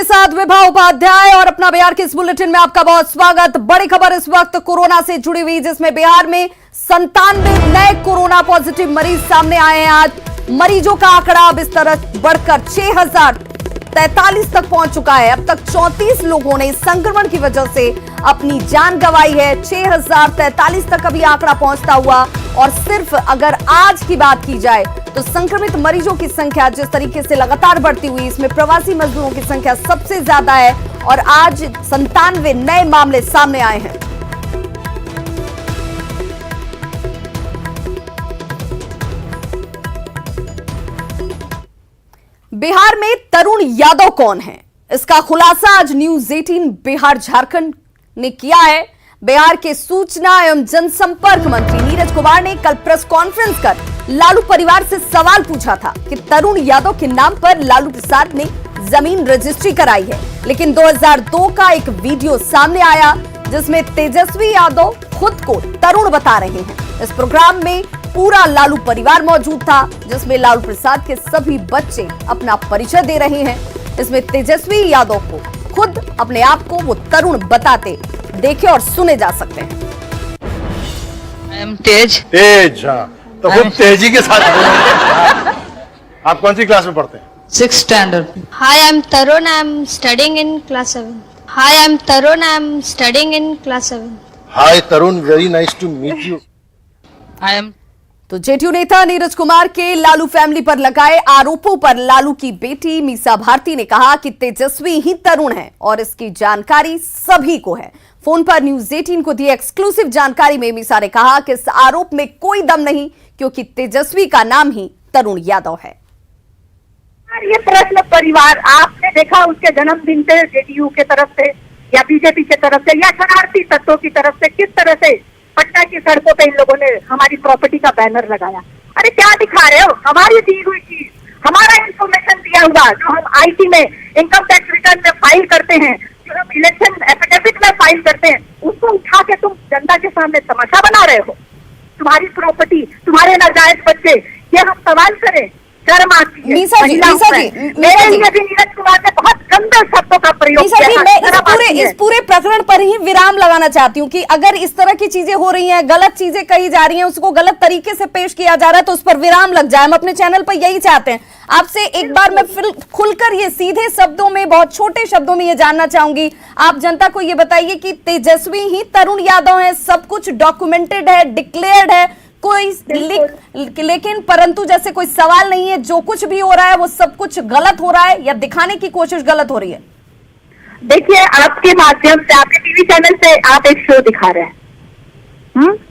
साथ विभा उपाध्याय और अपना बिहार के इस बुलेटिन में आपका बहुत स्वागत। बड़ी खबर इस वक्त कोरोना से जुड़ी हुई, जिसमें बिहार में 97 नए कोरोना पॉजिटिव मरीज सामने आए हैं। आज मरीजों का आंकड़ा अब इस तरह बढ़कर 6043 तक पहुंच चुका है। अब तक 34 लोगों ने संक्रमण की वजह से अपनी जान गंवाई है। 6043 तक अभी आंकड़ा पहुंचता हुआ, और सिर्फ अगर आज की बात की जाए तो संक्रमित मरीजों की संख्या जिस तरीके से लगातार बढ़ती हुई, इसमें प्रवासी मजदूरों की संख्या सबसे ज्यादा है और आज 97 नए मामले सामने आए हैं। बिहार में तरुण यादव कौन है, इसका खुलासा आज न्यूज 18 बिहार झारखंड ने किया है। बिहार के सूचना एवं जनसंपर्क मंत्री नीरज कुमार ने कल प्रेस कॉन्फ्रेंस कर लालू परिवार से सवाल पूछा था कि तरुण यादव के नाम पर लालू प्रसाद ने जमीन रजिस्ट्री कराई है, लेकिन 2002 का एक वीडियो सामने आया जिसमें तेजस्वी यादव खुद को तरुण बता रहे हैं। इस प्रोग्राम में पूरा लालू परिवार मौजूद था, जिसमें लालू प्रसाद के सभी बच्चे अपना परिचय दे रहे हैं। इसमें तेजस्वी यादव को खुद अपने आप को वो तरुण बताते देखे और सुने जा सकते हैं। तेज, हाँ, तो खूब तेजी के साथ आप कौन सी क्लास में पढ़ते हैं? 6th standard. Hi, I'm Tarun. I'm studying in class 7. Hi, I'm Tarun. I'm studying in class 7. Hi Tarun, very nice to meet you. I am तो जेडीयू नेता नीरज कुमार के लालू फैमिली पर लगाए आरोपों पर लालू की बेटी मीसा भारती ने कहा कि तेजस्वी ही तरुण है और इसकी जानकारी सभी को है। फोन पर न्यूज 18 को दी एक्सक्लूसिव जानकारी में मीसा ने कहा कि इस आरोप में कोई दम नहीं, क्योंकि तेजस्वी का नाम ही तरुण यादव है। ये प्रश्न परिवार आपने देखा उसके जन्मदिन से जेडीयू के तरफ से या बीजेपी के तरफ से या शरारती तत्वों की तरफ से किस तरह से पटना की सड़कों पे इन लोगों ने हमारी प्रॉपर्टी का बैनर लगाया। अरे क्या दिखा रहे हो? हमारी दी हुई चीज, हमारा इंफॉर्मेशन दिया हुआ, जो हम आईटी में इनकम टैक्स रिटर्न में फाइल करते हैं, जो हम इलेक्शन एफिडेविट में फाइल करते हैं, उसको उठा के तुम जनता के सामने तमाशा बना रहे हो। तुम्हारी प्रॉपर्टी, तुम्हारे नाजायज बच्चे, ये हम सवाल करें? शर्म आती है। मीसा जी, मेरे लिए भी नीरज कुमार ने बहुत गंदे शब्दों का प्रयोग किया। मैं इस पूरे प्रकरण पर ही विराम लगाना चाहती हूँ कि अगर इस तरह की चीजें हो रही हैं, गलत चीजें कही जा रही हैं, उसको गलत तरीके से पेश किया जा रहा है, तो उस पर विराम लग जाए। हम अपने चैनल पर यही चाहते हैं। आपसे एक बार मैं फिर खुलकर ये सीधे शब्दों में, बहुत छोटे शब्दों में ये जानना चाहूंगी, आप जनता को ये बताइए कि तेजस्वी ही तरुण यादव है, सब कुछ डॉक्यूमेंटेड है, डिक्लेयर्ड है, कोई लेकिन परंतु जैसे कोई सवाल नहीं है, जो कुछ भी हो रहा है वो सब कुछ गलत हो रहा है या दिखाने की कोशिश गलत हो रही है? देखिए, आपके माध्यम से, आपके टीवी चैनल से आप एक शो दिखा रहे हैं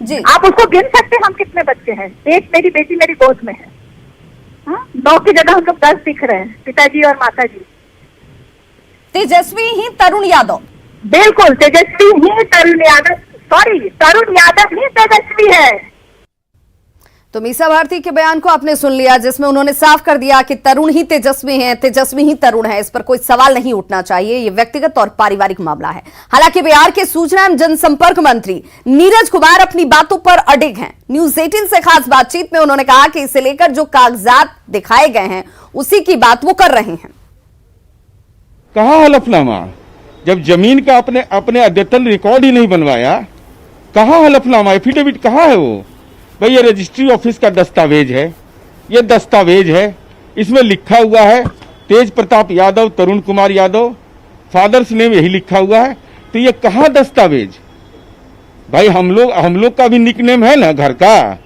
जी, आप उसको गिन सकते हैं हम कितने बच्चे हैं? एक मेरी बेटी मेरी गोद में है, 9 की जगह हम लोग 10 दिख रहे हैं, पिताजी और माताजी। तेजस्वी ही तरुण यादव, बिल्कुल तेजस्वी ही तरुण यादव, सॉरी तरुण यादव ही तेजस्वी है। तो मीसा भारती के बयान को आपने सुन लिया, जिसमें उन्होंने साफ कर दिया कि तरुण ही तेजस्वी हैं, तेजस्वी ही तरुण है। इस पर कोई सवाल नहीं उठना चाहिए, ये व्यक्तिगत और पारिवारिक मामला है। हालांकि बिहार के सूचना एवं जनसंपर्क मंत्री नीरज कुमार अपनी बातों पर अडिग हैं। न्यूज 18 से खास बातचीत में उन्होंने कहा कि इसे लेकर जो कागजात दिखाए गए हैं उसी की बात वो कर रहे हैं। कहाँ हलफनामा? जब जमीन का अपने अद्यतन रिकॉर्ड ही नहीं बनवाया, कहाँ हलफनामा? एफिडेविट कहाँ है वो? भाई ये रजिस्ट्री ऑफिस का दस्तावेज है, ये दस्तावेज है, इसमें लिखा हुआ है तेज प्रताप यादव, तरुण कुमार यादव, फादर्स नेम यही लिखा हुआ है। तो ये कहाँ दस्तावेज? भाई हम लोग का भी निकनेम है ना घर का,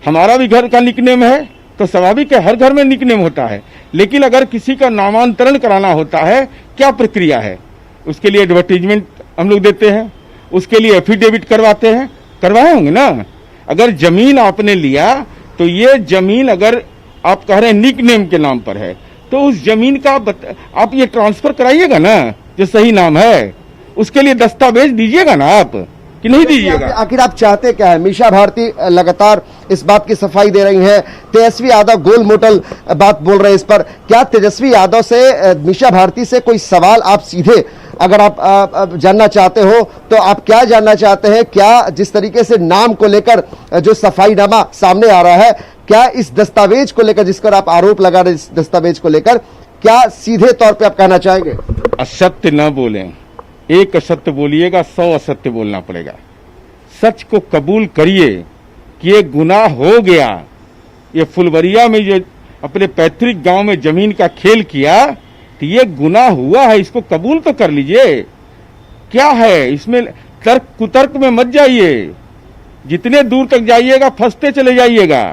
हमारा भी घर का निकनेम है, तो स्वाभाविक है हर घर में निकनेम होता है। लेकिन अगर किसी का नामांतरण कराना होता है, क्या प्रक्रिया है? उसके लिए एडवर्टीजमेंट हम लोग देते हैं, उसके लिए एफिडेविट करवाते हैं, करवाए होंगे ना। अगर जमीन आपने लिया तो ये जमीन अगर आप कह रहे हैं निक नेम के नाम पर है, तो उस जमीन का आप ये ट्रांसफर कराइएगा ना, जो सही नाम है, उसके लिए दस्तावेज दीजिएगा ना आप, कि नहीं दीजिएगा? आखिर आप चाहते क्या है? मीसा भारती लगातार इस बात की सफाई दे रही हैं, तेजस्वी यादव गोल मोटल बात बोल रहे हैं इस पर। क्या तेजस्वी यादव से, मीसा भारती से कोई सवाल आप सीधे अगर आप जानना चाहते हो तो आप क्या जानना चाहते हैं? क्या जिस तरीके से नाम को लेकर जो सफाईनामा सामने आ रहा है, क्या इस दस्तावेज को लेकर, जिस पर आप आरोप लगा रहे, इस दस्तावेज को लेकर क्या सीधे तौर पे आप कहना चाहेंगे? असत्य न बोलें, एक असत्य बोलिएगा 100 असत्य बोलना पड़ेगा। सच को कबूल करिए कि ये गुनाह हो गया। ये फुलवरिया में जो अपने पैतृक गांव में जमीन का खेल किया, तो ये गुनाह हुआ है, इसको कबूल तो कर लीजिए। क्या है इसमें? तर्क कुतर्क में मत जाइए, जितने दूर तक जाइएगा फंसते चले जाइएगा।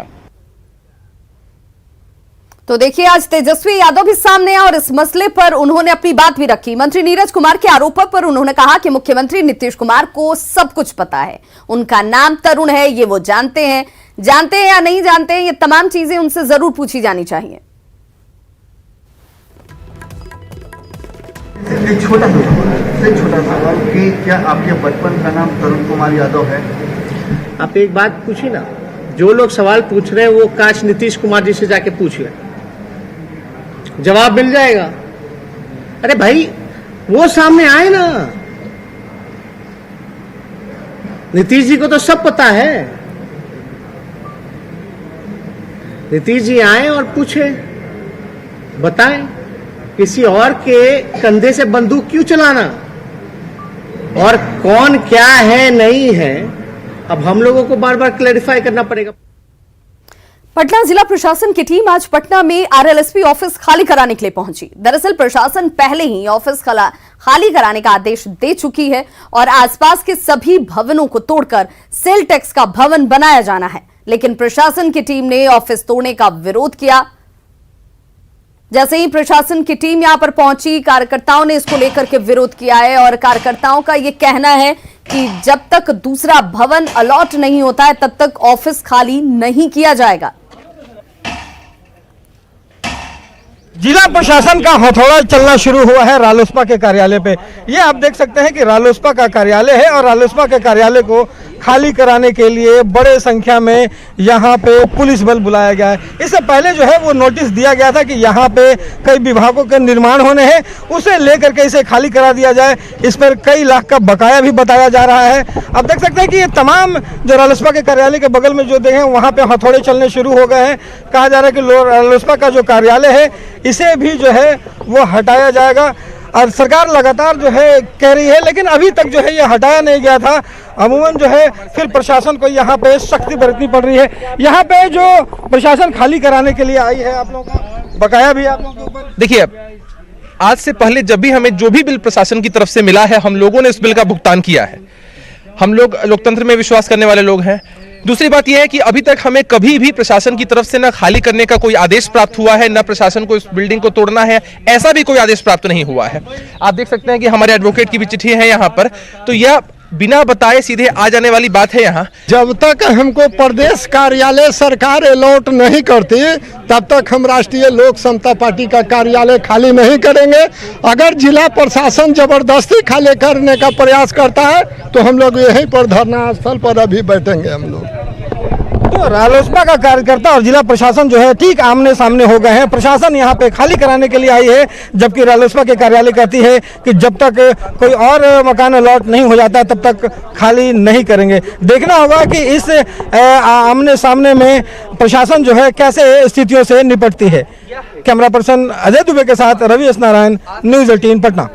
तो देखिए, आज तेजस्वी यादव भी सामने आए और इस मसले पर उन्होंने अपनी बात भी रखी। मंत्री नीरज कुमार के आरोपों पर उन्होंने कहा कि मुख्यमंत्री नीतीश कुमार को सब कुछ पता है, उनका नाम तरुण है, ये वो जानते हैं या नहीं जानते हैं, ये तमाम चीजें उनसे जरूर पूछी जानी चाहिए। एक छोटा सवाल कि क्या आपके बचपन का नाम तरुण कुमार यादव है? आप एक बात पूछिए ना, जो लोग सवाल पूछ रहे हैं वो काश नीतीश कुमार जी से जाके पूछ ले, जवाब मिल जाएगा। अरे भाई वो सामने आए ना, नीतीश जी को तो सब पता है। नीतीश जी आए और पूछे, बताएं किसी और के कंधे से बंदूक क्यों चलाना, और कौन क्या है नहीं है, अब हम लोगों को बार बार क्लैरिफाई करना पड़ेगा। पटना जिला प्रशासन की टीम आज पटना में आरएलएसपी ऑफिस खाली कराने के लिए पहुंची। दरअसल प्रशासन पहले ही ऑफिस खाली कराने का आदेश दे चुकी है और आसपास के सभी भवनों को तोड़कर सेल टैक्स का भवन बनाया जाना है, लेकिन प्रशासन की टीम ने ऑफिस तोड़ने का विरोध किया। जैसे ही प्रशासन की टीम यहां पर पहुंची, कार्यकर्ताओं ने इसको लेकर के विरोध किया है और कार्यकर्ताओं का यह कहना है कि जब तक दूसरा भवन अलॉट नहीं होता है तब तक ऑफिस खाली नहीं किया जाएगा। जिला प्रशासन का हथौड़ा चलना शुरू हुआ है रालोसपा के कार्यालय पे। ये आप देख सकते हैं कि रालोसपा का कार्यालय है और रालोसपा के कार्यालय को खाली कराने के लिए बड़े संख्या में यहाँ पे पुलिस बल बुलाया गया है। इससे पहले जो है वो नोटिस दिया गया था कि यहाँ पे कई विभागों के निर्माण होने हैं, उसे लेकर के इसे खाली करा दिया जाए। इस पर कई लाख का बकाया भी बताया जा रहा है। आप देख सकते हैं कि ये तमाम जो रालोसपा के कार्यालय के बगल में जो देखें वहाँ पे हथौड़े चलने शुरू हो गए हैं। कहा जा रहा है कि रालोसपा का जो कार्यालय है इसे भी जो है वो हटाया जाएगा और सरकार लगातार जो है कह रही है, लेकिन अभी तक जो है ये हटाया नहीं गया था। अमूमन जो है फिर प्रशासन को यहाँ पे सख्ती बरतनी पड़ रही है। यहाँ पे जो प्रशासन खाली कराने के लिए आई है, आप लोगों का बकाया भी आप लोगों के ऊपर। देखिए, आज से पहले जब भी हमें जो भी बिल प्रशासन की तरफ से मिला है, हम लोगों ने उस बिल का भुगतान किया है। हम लोग लोकतंत्र में विश्वास करने वाले लोग हैं। दूसरी बात यह है कि अभी तक हमें कभी भी प्रशासन की तरफ से न खाली करने का कोई आदेश प्राप्त हुआ है, न प्रशासन को इस बिल्डिंग को तोड़ना है, ऐसा भी कोई आदेश प्राप्त नहीं हुआ है। आप देख सकते हैं कि हमारे एडवोकेट की भी चिट्ठी है यहाँ पर, तो यह बिना बताए सीधे आ जाने वाली बात है। यहाँ जब तक हमको प्रदेश कार्यालय सरकार अलॉट नहीं करती तब तक हम राष्ट्रीय लोक समता पार्टी का कार्यालय खाली नहीं करेंगे। अगर जिला प्रशासन जबरदस्ती खाली करने का प्रयास करता है तो हम लोग यहीं पर धरना स्थल पर अभी बैठेंगे हम लोग। तो रालोसपा का कार्यकर्ता और जिला प्रशासन जो है ठीक आमने सामने हो गए हैं। प्रशासन यहाँ पे खाली कराने के लिए आई है, जबकि रालोसपा के कार्यालय कहती है कि जब तक कोई और मकान अलॉट नहीं हो जाता तब तक खाली नहीं करेंगे। देखना होगा कि इस आमने सामने में प्रशासन जो है कैसे स्थितियों से निपटती है। कैमरा पर्सन अजय दुबे के साथ Ravi S Narayan, News 18 Patna.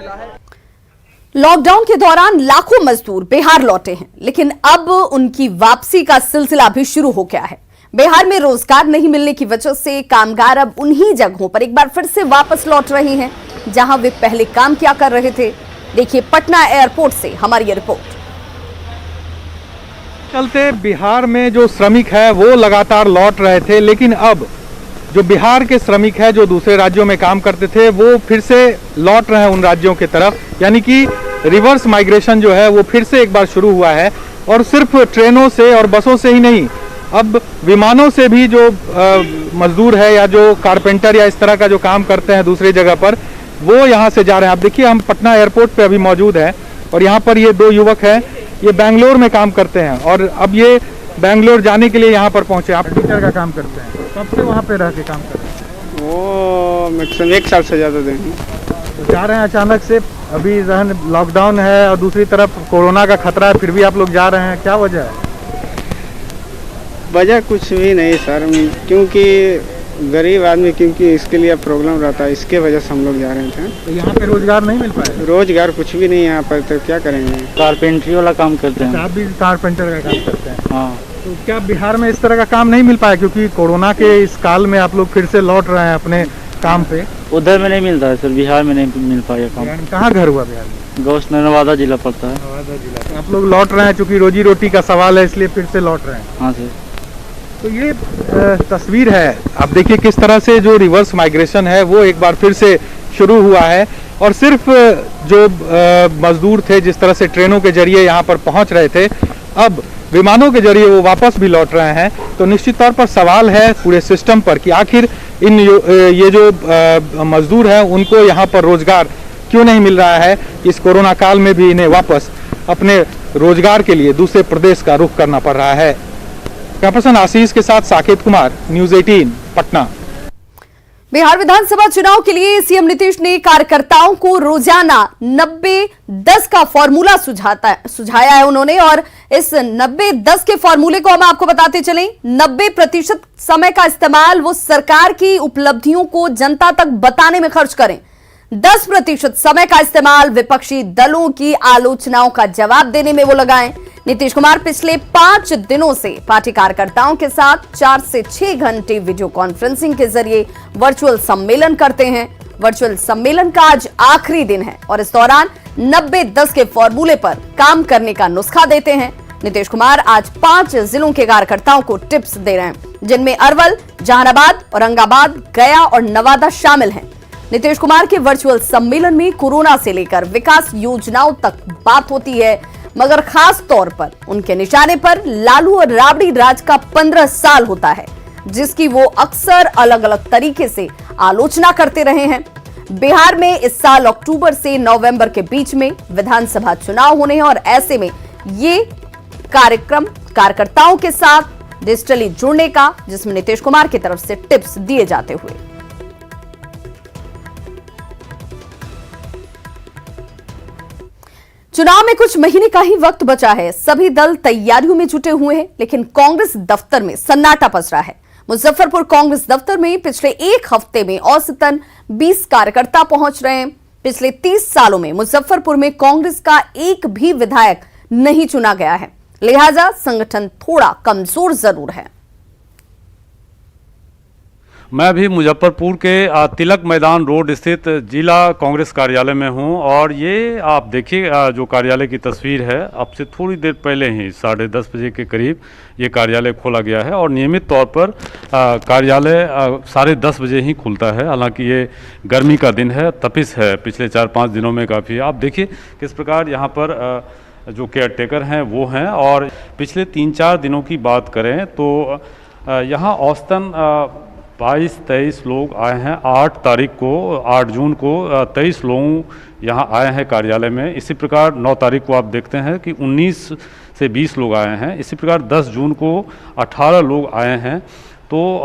Lockdown के दौरान लाखों मजदूर बिहार लौटे हैं, लेकिन अब उनकी वापसी का सिलसिला भी शुरू हो गया है। बिहार में रोजगार नहीं मिलने की वजह से कामगार अब उन्हीं जगहों पर एक बार फिर से वापस लौट रहे हैं जहां वे पहले काम किया कर रहे थे। देखिए पटना एयरपोर्ट से हमारी ये रिपोर्ट। चलते बिहार में जो श्रमिक है वो लगातार लौट रहे थे, लेकिन अब जो बिहार के श्रमिक है जो दूसरे राज्यों में काम करते थे वो फिर से लौट रहे हैं उन राज्यों की तरफ, यानी कि रिवर्स माइग्रेशन जो है वो फिर से एक बार शुरू हुआ है। और सिर्फ ट्रेनों से और बसों से ही नहीं, अब विमानों से भी जो मजदूर है या जो कारपेंटर या इस तरह का जो काम करते हैं दूसरी जगह पर, वो यहाँ से जा रहे हैं। आप देखिए, हम पटना एयरपोर्ट पे अभी मौजूद हैं और यहाँ पर ये दो युवक हैं, ये बेंगलोर में काम करते हैं और अब ये बेंगलोर जाने के लिए यहाँ पर पहुँचे। आप टीचर का काम करते हैं, कब से वहाँ पे रह के काम करते हैं? वो मैक्सिमम 1 साल से ज़्यादा दिन तो जा रहे हैं अचानक से। अभी लॉकडाउन है और दूसरी तरफ कोरोना का खतरा है, फिर भी आप लोग जा रहे हैं, क्या वजह है? वजह कुछ भी नहीं सर, क्योंकि गरीब आदमी, क्योंकि इसके लिए प्रॉब्लम रहता है, इसके वजह से हम लोग जा रहे थे। तो यहाँ पे रोजगार नहीं मिल पाया? रोजगार कुछ भी नहीं यहाँ पर, तो क्या करेंगे। कारपेंटरी वाला काम करते हैं। आप भी कारपेंटर का काम करते हैं? हाँ। तो क्या बिहार में इस तरह का काम नहीं मिल पाया, क्योंकि कोरोना के इस काल में आप लोग फिर से लौट रहे हैं अपने काम पे? उधर में नहीं मिलता है सर, बिहार में नहीं मिल पाया काम। कहाँ घर हुआ बिहार में? गौस नवादा जिला पड़ता है। नवादा जिला। तो आप लोग लौट रहे हैं, चूंकि रोजी रोटी का सवाल है इसलिए फिर से लौट रहे हैं? हाँ सर। तो ये तस्वीर है, आप देखिए किस तरह से जो रिवर्स माइग्रेशन है वो एक बार फिर से शुरू हुआ है। और सिर्फ जो मजदूर थे जिस तरह से ट्रेनों के जरिए यहाँ पर पहुँच रहे थे, अब विमानों के जरिए वो वापस भी लौट रहे हैं। तो निश्चित तौर पर सवाल है पूरे सिस्टम पर कि आखिर ये जो मजदूर हैं उनको यहाँ पर रोजगार क्यों नहीं मिल रहा है। इस कोरोना काल में भी इन्हें वापस अपने रोजगार के लिए दूसरे प्रदेश का रुख करना पड़ रहा है। कैमरापर्सन आशीष के साथ साकेत कुमार, न्यूज़ 18 पटना। बिहार विधानसभा चुनाव के लिए सीएम नीतीश ने कार्यकर्ताओं को रोजाना 90-10 का फॉर्मूला सुझाया है उन्होंने। और इस 90-10 के फॉर्मूले को हम आपको बताते चलें। 90% समय का इस्तेमाल वो सरकार की उपलब्धियों को जनता तक बताने में खर्च करें। 10% समय का इस्तेमाल विपक्षी दलों की आलोचनाओं का जवाब देने में वो लगाएं। नीतीश कुमार पिछले 5 दिनों से पार्टी कार्यकर्ताओं के साथ 4 से 6 घंटे वीडियो कॉन्फ्रेंसिंग के जरिए वर्चुअल सम्मेलन करते हैं। वर्चुअल सम्मेलन का आज आखिरी दिन है और इस दौरान 90-10 के फॉर्मूले पर काम करने का नुस्खा देते हैं। नीतीश कुमार आज 5 जिलों के कार्यकर्ताओं को टिप्स दे रहे हैं, जिनमें अरवल, जहानाबाद, औरंगाबाद, गया और नवादा शामिल हैं। नीतीश कुमार के वर्चुअल सम्मेलन में कोरोना से लेकर विकास योजनाओं तक बात होती है, मगर खास तौर पर उनके निशाने पर लालू और राबड़ी राज का 15 साल होता है, जिसकी वो अक्सर अलग अलग तरीके से आलोचना करते रहे हैं। बिहार में इस साल अक्टूबर से नवंबर के बीच में विधानसभा चुनाव होने हैं और ऐसे में ये कार्यक्रम कार्यकर्ताओं के साथ डिजिटली जुड़ने का, जिसमें नीतीश कुमार की तरफ से टिप्स दिए जाते हुए। चुनाव में कुछ महीने का ही वक्त बचा है। सभी दल तैयारियों में जुटे हुए हैं, लेकिन कांग्रेस दफ्तर में सन्नाटा पसरा है। मुजफ्फरपुर कांग्रेस दफ्तर में पिछले एक हफ्ते में औसतन 20 कार्यकर्ता पहुंच रहे हैं। पिछले 30 सालों में मुजफ्फरपुर में कांग्रेस का एक भी विधायक नहीं चुना गया है, लिहाजा संगठन थोड़ा कमजोर जरूर है। मैं भी मुजफ्फरपुर के तिलक मैदान रोड स्थित जिला कांग्रेस कार्यालय में हूं और ये आप देखिए जो कार्यालय की तस्वीर है, अब से थोड़ी देर पहले ही 10:30 बजे के करीब ये कार्यालय खोला गया है और नियमित तौर पर कार्यालय 10:30 बजे ही खुलता है। हालांकि ये गर्मी का दिन है, तपिश है पिछले 4-5 दिनों में काफ़ी। आप देखिए किस प्रकार यहाँ पर जो केयर टेकर हैं वो हैं। और पिछले 3-4 दिनों की बात करें तो यहाँ औसतन 22-23 लोग आए हैं। 8 जून को 23 लोग यहाँ आए हैं कार्यालय में। इसी प्रकार 9 तारीख को आप देखते हैं कि 19 से 20 लोग आए हैं। इसी प्रकार 10 जून को 18 लोग आए हैं। तो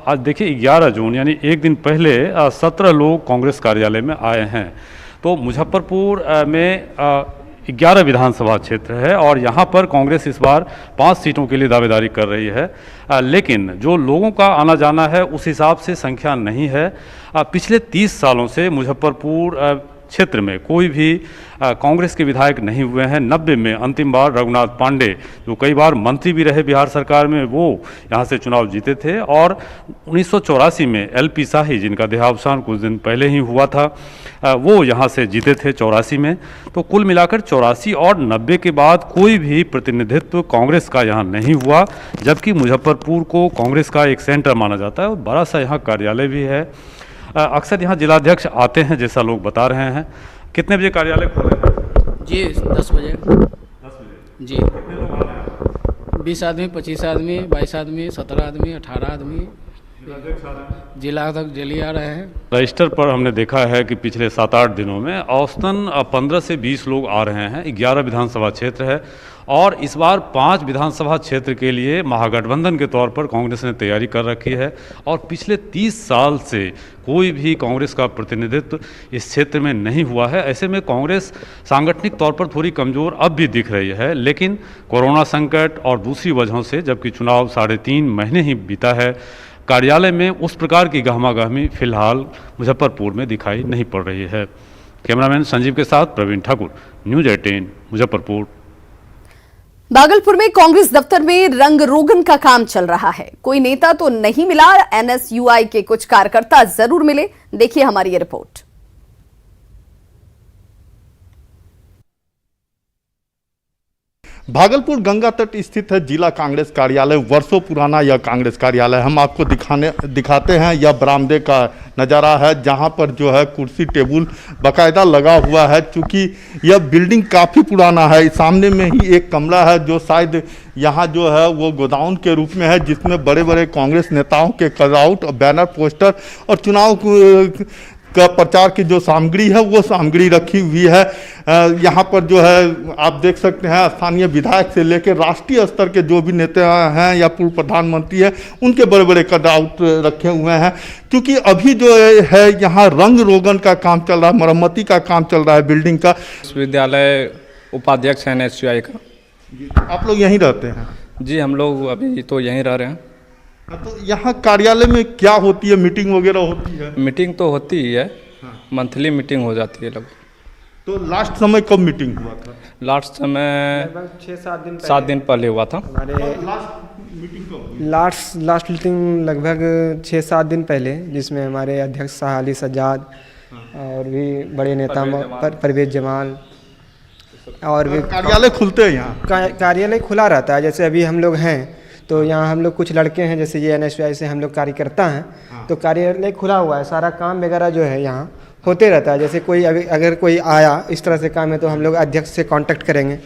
आज देखिए 11 जून यानी एक दिन पहले 17 लोग कांग्रेस कार्यालय में आए हैं। तो मुजफ्फरपुर में 11 विधानसभा क्षेत्र है और यहाँ पर कांग्रेस इस बार 5 सीटों के लिए दावेदारी कर रही है, लेकिन जो लोगों का आना जाना है उस हिसाब से संख्या नहीं है। पिछले 30 सालों से मुजफ्फरपुर क्षेत्र में कोई भी कांग्रेस के विधायक नहीं हुए हैं। 90 में अंतिम बार रघुनाथ पांडे, जो कई बार मंत्री भी रहे बिहार सरकार में, वो यहाँ से चुनाव जीते थे। और 1984 में LP शाही, जिनका देहावसान कुछ दिन पहले ही हुआ था, वो यहाँ से जीते थे 84 में। तो कुल मिलाकर 84 और 90 के बाद कोई भी प्रतिनिधित्व कांग्रेस का यहाँ नहीं हुआ, जबकि मुजफ्फरपुर को कांग्रेस का एक सेंटर माना जाता है और बड़ा सा यहाँ कार्यालय भी है। अक्सर यहाँ जिलाध्यक्ष आते हैं, जैसा लोग बता रहे हैं। कितने बजे कार्यालय खोले हैं? जी 10 बजे। 10 बजे जी। कितने लोग आ रहे हैं? 20 आदमी, 25 आदमी, 22 आदमी, 17 आदमी, 18 आदमी। जिला तक डेली आ रहे हैं। रजिस्टर पर हमने देखा है कि पिछले 7-8 दिनों में औसतन 15 से 20 लोग आ रहे हैं। 11 विधानसभा क्षेत्र है और इस बार 5 विधानसभा क्षेत्र के लिए महागठबंधन के तौर पर कांग्रेस ने तैयारी कर रखी है और पिछले 30 साल से कोई भी कांग्रेस का प्रतिनिधित्व इस क्षेत्र में नहीं हुआ है। ऐसे में कांग्रेस सांगठनिक तौर पर थोड़ी कमज़ोर अब भी दिख रही है, लेकिन कोरोना संकट और दूसरी वजहों से, जबकि चुनाव 3.5 महीने ही बीता है, कार्यालय में उस प्रकार की गहमागहमी फिलहाल मुजफ्फरपुर में दिखाई नहीं पड़ रही है। कैमरामैन संजीव के साथ प्रवीण ठाकुर, न्यूज 18 मुजफ्फरपुर। भागलपुर में कांग्रेस दफ्तर में रंग रोगन का काम चल रहा है। कोई नेता तो नहीं मिला, एनएसयूआई के कुछ कार्यकर्ता जरूर मिले। देखिए हमारी ये रिपोर्ट। भागलपुर गंगा तट स्थित है जिला कांग्रेस कार्यालय। वर्षों पुराना यह कांग्रेस कार्यालय हम आपको दिखाते हैं। यह बरामदे का नज़ारा है जहां पर जो है कुर्सी टेबल बाकायदा लगा हुआ है। चूँकि यह बिल्डिंग काफ़ी पुराना है। सामने में ही एक कमरा है जो शायद यहाँ जो है वो गोदाउन के रूप में है, जिसमें बड़े बड़े कांग्रेस नेताओं के कटआउट, बैनर, पोस्टर और चुनाव का प्रचार की जो सामग्री है वो सामग्री रखी हुई है। यहाँ पर जो है आप देख सकते हैं स्थानीय विधायक से लेकर राष्ट्रीय स्तर के जो भी नेता हैं या पूर्व प्रधानमंत्री हैं उनके बड़े बड़े कटआउट रखे हुए हैं। क्योंकि अभी जो है यहाँ रंग रोगन का काम चल रहा है, मरम्मती का काम चल रहा है बिल्डिंग का। विश्वविद्यालय उपाध्यक्ष हैं एनएसयूआई का। आप लोग यहीं रहते हैं? जी, हम लोग अभी तो यहीं रह रहे हैं। तो यहाँ कार्यालय में क्या होती है? मीटिंग वगैरह होती है? मीटिंग तो होती ही है, मंथली मीटिंग हो जाती है लोग। तो लास्ट समय कब मीटिंग हुआ था? लास्ट समय 7 दिन पहले हुआ था। लास्ट मीटिंग लगभग 6-7 दिन पहले, जिसमें हमारे अध्यक्ष शाह अली सज्जाद और भी बड़े नेता परवेज जमाल और भी। कार्यालय खुलते हैं यहाँ? कार्यालय खुला रहता है। जैसे अभी हम लोग हैं तो यहाँ हम लोग कुछ लड़के हैं, जैसे ये एनएसयूआई से हम लोग कार्यकर्ता हैं, तो कार्यालय खुला हुआ है। सारा काम वगैरह जो है यहाँ होते रहता है। जैसे कोई अगर कोई आया इस तरह से काम है तो हम लोग अध्यक्ष से कांटेक्ट करेंगे।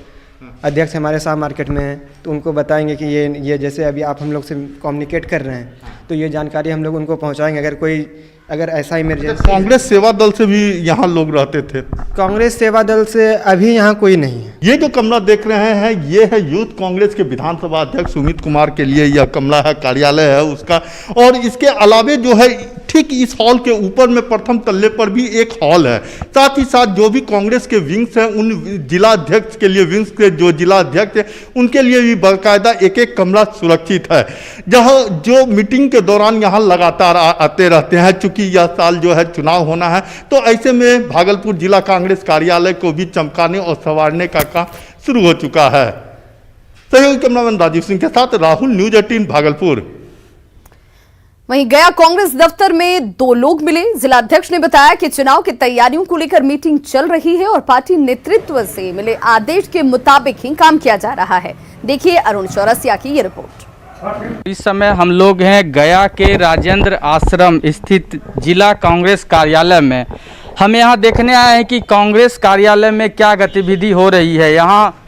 अध्यक्ष हमारे साथ मार्केट में हैं तो उनको बताएंगे कि ये जैसे अभी आप हम लोग से कम्युनिकेट कर रहे हैं तो ये जानकारी हम लोग उनको पहुँचाएंगे। अगर ऐसा इमरजेंसी। कांग्रेस सेवा दल से भी यहाँ लोग रहते थे? कांग्रेस सेवा दल से अभी यहाँ कोई नहीं है। ये जो कमरा देख रहे हैं ये है यूथ कांग्रेस के विधानसभा अध्यक्ष सुमित कुमार के लिए यह कमरा है, कार्यालय है उसका। और इसके अलावे जो है ठीक इस हॉल के ऊपर में प्रथम तल्ले पर भी एक हॉल है। साथ ही साथ जो भी कांग्रेस के विंग्स हैं उन जिला अध्यक्ष के लिए, विंग्स के जो जिला अध्यक्ष हैं उनके लिए भी बाकायदा एक एक कमरा सुरक्षित है, जहाँ जो मीटिंग के दौरान यहाँ लगातार आते रहते हैं। चूँकि यह साल जो है चुनाव होना है तो ऐसे में भागलपुर जिला कांग्रेस कार्यालय को भी चमकाने और संवारने का काम शुरू हो चुका है। सहयोगी कैमरामैन राजीव सिंह के साथ राहुल, न्यूज 18 भागलपुर। वहीं गया कांग्रेस दफ्तर में 2 लोग मिले। जिला अध्यक्ष ने बताया कि चुनाव की तैयारियों को लेकर मीटिंग चल रही है और पार्टी नेतृत्व से मिले आदेश के मुताबिक ही काम किया जा रहा है। देखिए अरुण चौरसिया की ये रिपोर्ट। इस समय हम लोग हैं गया के राजेंद्र आश्रम स्थित जिला कांग्रेस कार्यालय में। हम यहाँ देखने आए हैं कि कांग्रेस कार्यालय में क्या गतिविधि हो रही है। यहाँ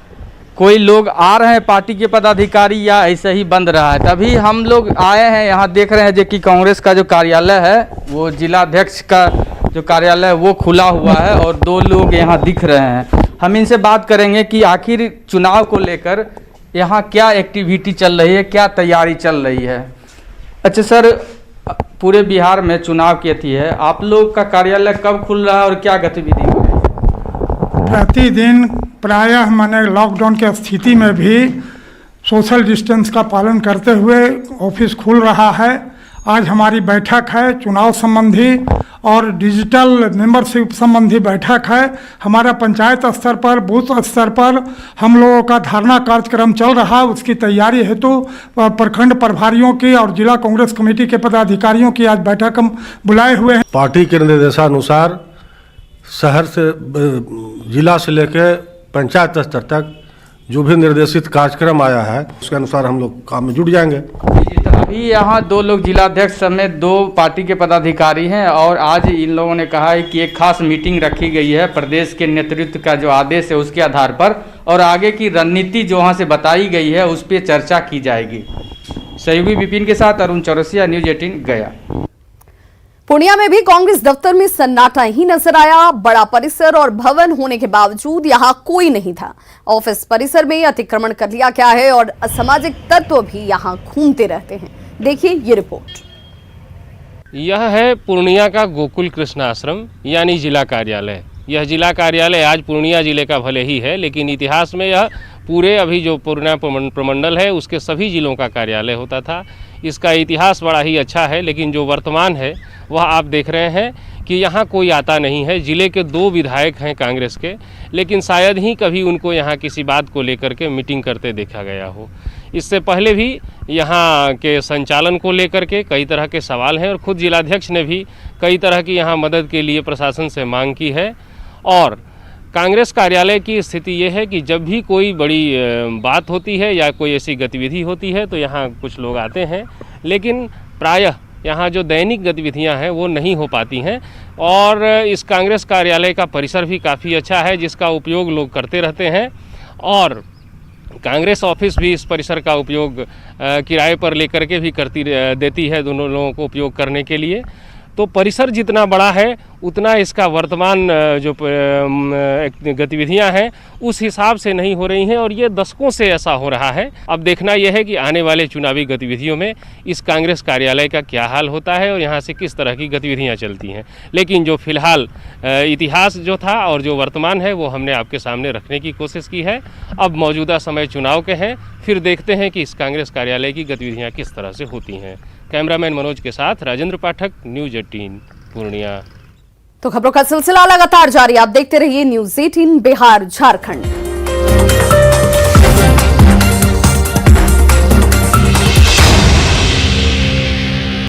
कोई लोग आ रहे हैं पार्टी के पदाधिकारी या ऐसे ही बंद रहा है। तभी हम लोग आए हैं, यहाँ देख रहे हैं जो कि कांग्रेस का जो कार्यालय है वो जिला अध्यक्ष का जो कार्यालय है वो खुला हुआ है और 2 लोग यहाँ दिख रहे हैं। हम इनसे बात करेंगे कि आखिर चुनाव को लेकर यहाँ क्या एक्टिविटी चल रही है, क्या तैयारी चल रही है। अच्छा सर, पूरे बिहार में चुनाव की थी है, आप लोग का कार्यालय कब खुल रहा है और क्या गतिविधि हो रही है? प्रतिदिन प्रायः मैंने लॉकडाउन की स्थिति में भी सोशल डिस्टेंस का पालन करते हुए ऑफिस खुल रहा है। आज हमारी बैठक है चुनाव संबंधी और डिजिटल मेंबरशिप संबंधी बैठक है। हमारा पंचायत स्तर पर, बूथ स्तर पर हम लोगों का धरना कार्यक्रम चल रहा है। उसकी तैयारी हेतु प्रखंड प्रभारियों की और जिला कांग्रेस कमेटी के पदाधिकारियों की आज बैठक हम बुलाए हुए हैं। पार्टी के निर्देशानुसार शहर से, जिला से लेकर पंचायत स्तर तक जो भी निर्देशित कार्यक्रम आया है उसके अनुसार हम लोग काम में जुट जाएंगे। तो अभी यहाँ 2 लोग जिलाध्यक्ष समेत 2 पार्टी के पदाधिकारी हैं और आज इन लोगों ने कहा है कि एक खास मीटिंग रखी गई है प्रदेश के नेतृत्व का जो आदेश है उसके आधार पर, और आगे की रणनीति जो वहाँ से बताई गई है उस पर चर्चा की जाएगी। सहयोगी विपिन के साथ अरुण चौरसिया, न्यूज 18 गया। पूर्णिया में भी कांग्रेस दफ्तर में सन्नाटा ही नजर आया। बड़ा परिसर और भवन होने के बावजूद यहां कोई नहीं था। ऑफिस परिसर में अतिक्रमण कर लिया गया है और असामाजिक तत्व भी यहां घूमते रहते हैं। देखिए ये रिपोर्ट। यह है पूर्णिया का गोकुल कृष्ण आश्रम यानी जिला कार्यालय। यह जिला कार्यालय आज पूर्णिया जिले का भले ही है, लेकिन इतिहास में यह पूरे अभी जो पूर्णिया प्रमंडल है उसके सभी जिलों का कार्यालय होता था। इसका इतिहास बड़ा ही अच्छा है, लेकिन जो वर्तमान है वह आप देख रहे हैं कि यहाँ कोई आता नहीं है। ज़िले के 2 विधायक हैं कांग्रेस के, लेकिन शायद ही कभी उनको यहाँ किसी बात को लेकर के मीटिंग करते देखा गया हो। इससे पहले भी यहाँ के संचालन को लेकर के कई तरह के सवाल हैं और खुद जिलाध्यक्ष ने भी कई तरह की यहाँ मदद के लिए प्रशासन से मांग की है। और कांग्रेस कार्यालय की स्थिति ये है कि जब भी कोई बड़ी बात होती है या कोई ऐसी गतिविधि होती है तो यहाँ कुछ लोग आते हैं, लेकिन प्रायः यहाँ जो दैनिक गतिविधियाँ हैं वो नहीं हो पाती हैं। और इस कांग्रेस कार्यालय का परिसर भी काफ़ी अच्छा है, जिसका उपयोग लोग करते रहते हैं। और कांग्रेस ऑफिस भी इस परिसर का उपयोग किराए पर लेकर के भी देती है दोनों लोगों को उपयोग करने के लिए। तो परिसर जितना बड़ा है उतना इसका वर्तमान जो गतिविधियां हैं उस हिसाब से नहीं हो रही हैं, और ये दशकों से ऐसा हो रहा है। अब देखना यह है कि आने वाले चुनावी गतिविधियों में इस कांग्रेस कार्यालय का क्या हाल होता है और यहाँ से किस तरह की गतिविधियां चलती हैं। लेकिन जो फिलहाल इतिहास जो था और जो वर्तमान है वो हमने आपके सामने रखने की कोशिश की है। अब मौजूदा समय चुनाव के हैं, फिर देखते हैं कि इस कांग्रेस कार्यालय की गतिविधियाँ किस तरह से होती हैं। कैमरामैन मनोज के साथ राजेंद्र पाठक, न्यूज़ 18 पूर्णिया। तो खबरों का सिलसिला लगातार जारी, आप देखते रहिए न्यूज़ 18 बिहार झारखंड।